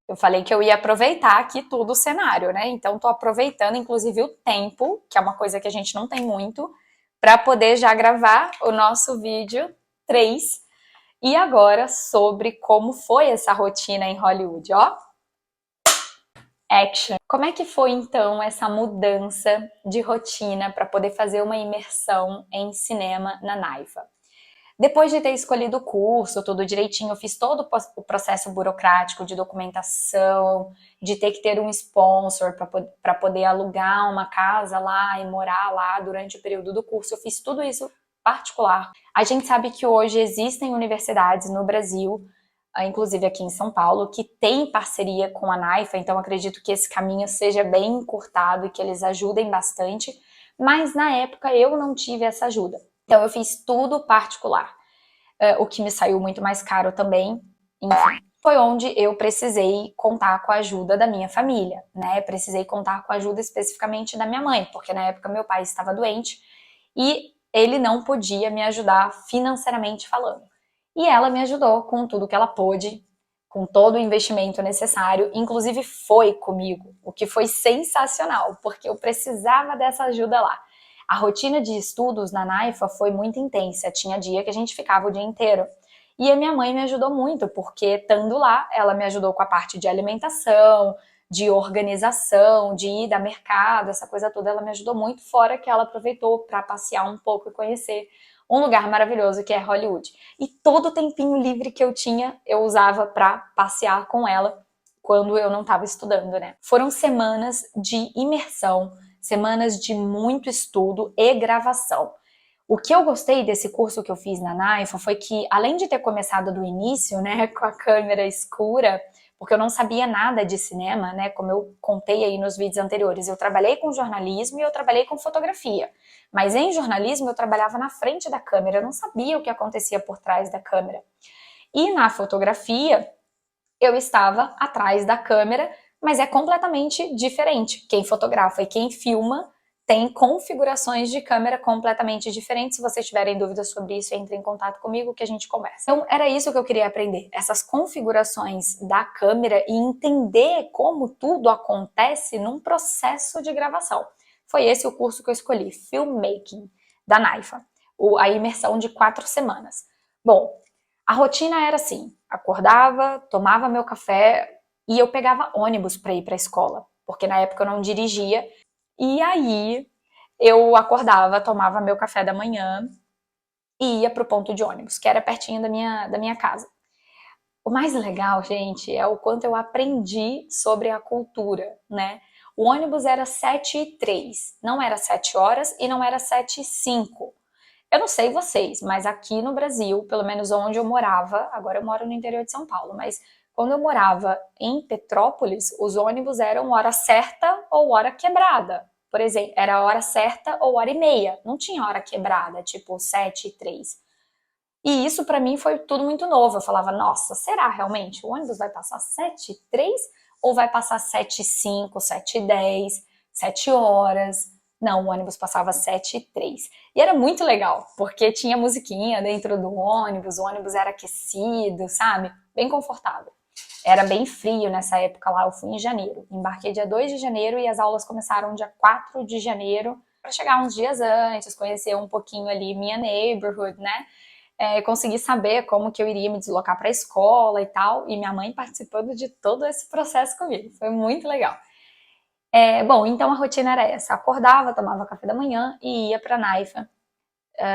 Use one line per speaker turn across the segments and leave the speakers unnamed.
Eu falei que eu ia aproveitar aqui tudo o cenário, né? Então tô aproveitando, inclusive, o tempo, que é uma coisa que a gente não tem muito, para poder já gravar o nosso vídeo 3. E agora sobre como foi essa rotina em Hollywood, ó. Action. Como é que foi então essa mudança de rotina para poder fazer uma imersão em cinema na Naifa? Depois de ter escolhido o curso, tudo direitinho, eu fiz todo o processo burocrático de documentação, de ter que ter um sponsor para poder alugar uma casa lá e morar lá durante o período do curso. Eu fiz tudo isso particular. A gente sabe que hoje existem universidades no Brasil, inclusive aqui em São Paulo, que tem parceria com a Naifa, então acredito que esse caminho seja bem encurtado e que eles ajudem bastante, mas na época eu não tive essa ajuda. Então eu fiz tudo particular, o que me saiu muito mais caro também, enfim. Foi onde eu precisei contar com a ajuda da minha família, né? Precisei contar com a ajuda especificamente da minha mãe, porque na época meu pai estava doente e ele não podia me ajudar financeiramente falando. E ela me ajudou com tudo que ela pôde, com todo o investimento necessário, inclusive foi comigo, o que foi sensacional, porque eu precisava dessa ajuda lá. A rotina de estudos na Naifa foi muito intensa, tinha dia que a gente ficava o dia inteiro. E a minha mãe me ajudou muito, porque estando lá, ela me ajudou com a parte de alimentação, de organização, de ir ao mercado, essa coisa toda, ela me ajudou muito, fora que ela aproveitou para passear um pouco e conhecer um lugar maravilhoso que é Hollywood. E todo o tempinho livre que eu tinha, eu usava para passear com ela quando eu não estava estudando, né? Foram semanas de imersão, semanas de muito estudo e gravação. O que eu gostei desse curso que eu fiz na Naifa foi que, além de ter começado do início, né, com a câmera escura, porque eu não sabia nada de cinema, né, como eu contei aí nos vídeos anteriores, eu trabalhei com jornalismo e eu trabalhei com fotografia, mas em jornalismo eu trabalhava na frente da câmera, eu não sabia o que acontecia por trás da câmera. E na fotografia, eu estava atrás da câmera, mas é completamente diferente. Quem fotografa e quem filma tem configurações de câmera completamente diferentes. Se vocês tiverem dúvidas sobre isso, entre em contato comigo que a gente conversa. Então, era isso que eu queria aprender, essas configurações da câmera e entender como tudo acontece num processo de gravação. Foi esse o curso que eu escolhi, Filmmaking, da Naifa, a imersão de 4 semanas. Bom, a rotina era assim, acordava, tomava meu café e eu pegava ônibus para ir para a escola, porque na época eu não dirigia. E aí eu acordava, tomava meu café da manhã e ia pro ponto de ônibus, que era pertinho da minha casa. O mais legal, gente, é o quanto eu aprendi sobre a cultura, né? O ônibus era 7h03, não era 7 horas e não era 7h05. Eu não sei vocês, mas aqui no Brasil, pelo menos onde eu morava, agora eu moro no interior de São Paulo, mas quando eu morava em Petrópolis, os ônibus eram hora certa ou hora quebrada. Por exemplo, era hora certa ou hora e meia. Não tinha hora quebrada, tipo 7h03. E isso para mim foi tudo muito novo. Eu falava, nossa, será realmente? O ônibus vai passar 7h03 ou vai passar 7h05, 7h10, 7 horas? Não, o ônibus passava 7h03. E era muito legal, porque tinha musiquinha dentro do ônibus, o ônibus era aquecido, sabe? Bem confortável. Era bem frio nessa época lá, eu fui em janeiro. Embarquei dia 2 de janeiro e as aulas começaram dia 4 de janeiro, para chegar uns dias antes, conhecer um pouquinho ali minha neighborhood, né? Conseguir saber como que eu iria me deslocar para a escola e tal, e minha mãe participando de todo esse processo comigo. Foi muito legal. Bom, então a rotina era essa. Acordava, tomava café da manhã e ia para a Naifa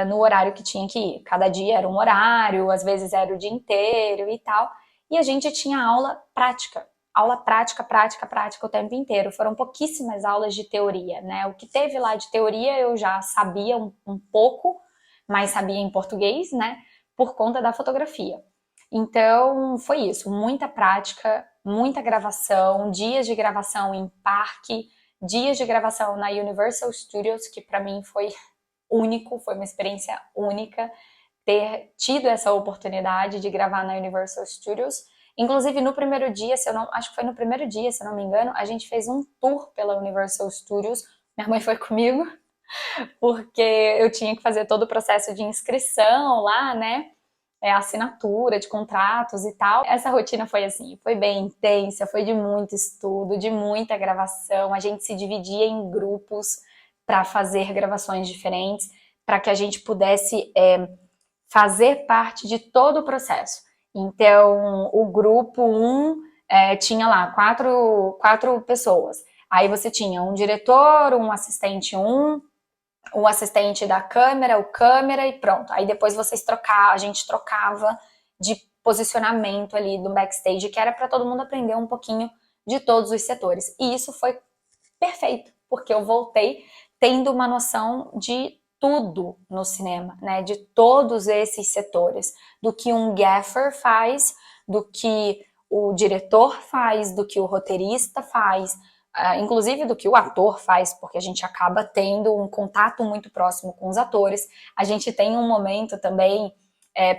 no horário que tinha que ir. Cada dia era um horário, às vezes era o dia inteiro e tal. E a gente tinha aula prática. Aula prática, prática, prática o tempo inteiro. Foram pouquíssimas aulas de teoria, né? O que teve lá de teoria eu já sabia um pouco, mas sabia em português, né? Por conta da fotografia. Então, foi isso. Muita prática, muita gravação, dias de gravação em parque, dias de gravação na Universal Studios, que para mim foi único, foi uma experiência única ter tido essa oportunidade de gravar na Universal Studios. Inclusive no primeiro dia, acho que foi no primeiro dia, se eu não me engano, a gente fez um tour pela Universal Studios. Minha mãe foi comigo, porque eu tinha que fazer todo o processo de inscrição lá, né? assinatura de contratos e tal. Essa rotina foi assim, foi bem intensa, foi de muito estudo, de muita gravação. A gente se dividia em grupos para fazer gravações diferentes, para que a gente pudesse fazer parte de todo o processo. Então, o grupo 1 tinha lá quatro pessoas. Aí você tinha um diretor, um assistente 1, o assistente da câmera, o câmera e pronto. Aí depois a gente trocava de posicionamento ali do backstage, que era para todo mundo aprender um pouquinho de todos os setores. E isso foi perfeito, porque eu voltei tendo uma noção de tudo no cinema, né? De todos esses setores, do que um gaffer faz, do que o diretor faz, do que o roteirista faz, inclusive do que o ator faz, porque a gente acaba tendo um contato muito próximo com os atores. A gente tem um momento também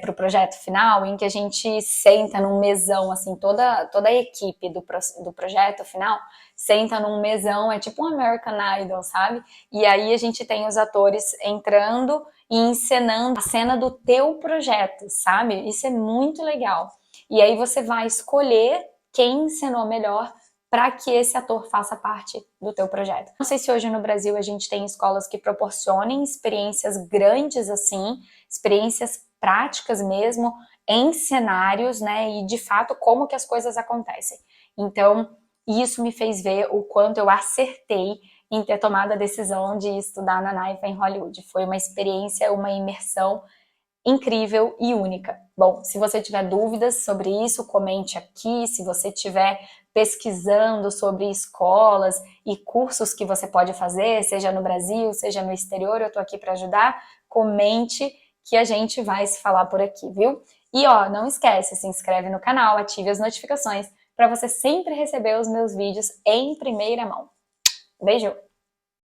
para o projeto final em que a gente senta num mesão, assim, toda a equipe do projeto final senta num mesão, é tipo um American Idol, sabe? E aí a gente tem os atores entrando e encenando a cena do teu projeto, sabe? Isso é muito legal. E aí você vai escolher quem encenou melhor para que esse ator faça parte do teu projeto. Não sei se hoje no Brasil a gente tem escolas que proporcionem experiências grandes assim, experiências práticas mesmo, em cenários, né, e de fato como que as coisas acontecem. Então, isso me fez ver o quanto eu acertei em ter tomado a decisão de estudar na NAIFA em Hollywood. Foi uma experiência, uma imersão incrível e única. Bom, se você tiver dúvidas sobre isso, comente aqui. Se você estiver pesquisando sobre escolas e cursos que você pode fazer, seja no Brasil, seja no exterior, eu tô aqui para ajudar. Comente que a gente vai se falar por aqui, viu? E ó, não esquece, se inscreve no canal, ative as notificações para você sempre receber os meus vídeos em primeira mão. Beijo!